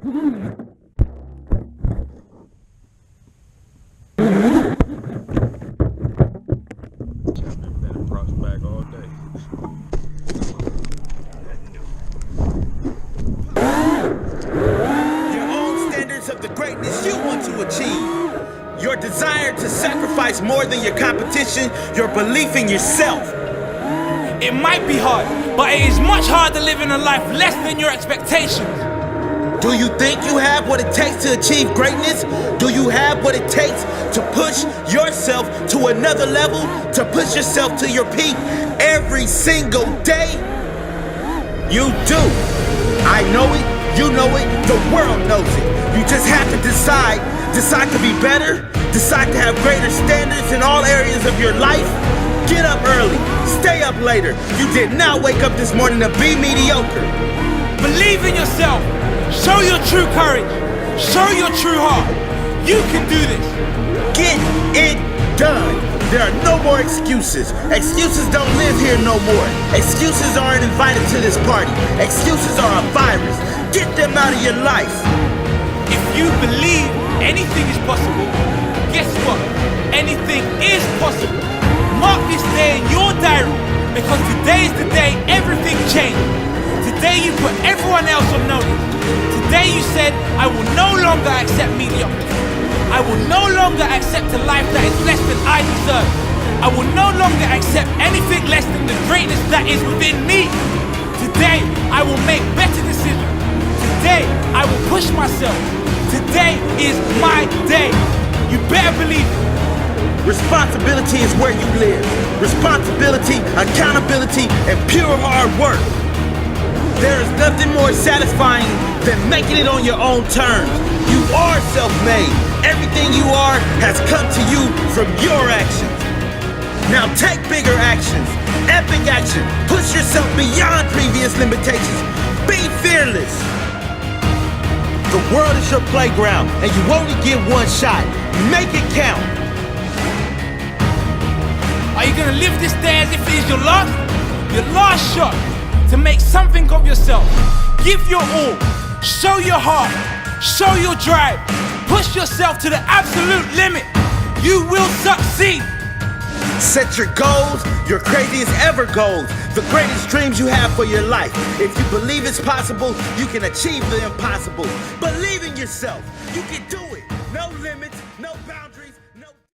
Of the greatness you want to achieve. Your desire to sacrifice more than your competition, your belief in yourself. It might be hard, but it is much harder living a life less than your expectations. Do you think you have what it takes to achieve greatness? Do you have what it takes to push yourself to another level, to push yourself to your peak every single day? You do. I know it, you know it, the world knows it. You just have to decide to be better, decide to have greater standards in all areas of your life. Get up early, stay up later. You did not wake up this morning to be mediocre. Believe in yourself, show your true courage, show your true heart. You can do this. Get it done. There are no more excuses. Excuses don't live here no more. Excuses aren't invited to this party. Excuses are a virus. Get them out of your life. If you believe anything is possible, guess what? Anything is possible. Mark this day in your diary, because today is the day everything changed. Today you put everyone else on notice. Today you said, I will no longer accept mediocrity. I will no longer accept a life that is less than I deserve. I will no longer accept anything less than the greatness that is within me. Today I will make better decisions. Today I will push myself. Today is my day. You better believe it. Responsibility is where you live. Responsibility, accountability, and pure hard work. There is nothing more satisfying than making it on your own terms. You are self-made. Everything you are has come to you from your actions. Now take bigger actions, epic action. Push yourself beyond previous limitations. Be fearless. The world is your playground, and you only get one shot. Make it count. Are you gonna live this day as if it is your last shot to make something of yourself? Give your all, show your heart, show your drive, push yourself to the absolute limit. You will succeed. Set your goals, your craziest ever goals, the greatest dreams you have for your life. If you believe it's possible, you can achieve the impossible. Believe in yourself. You can do it. No limits.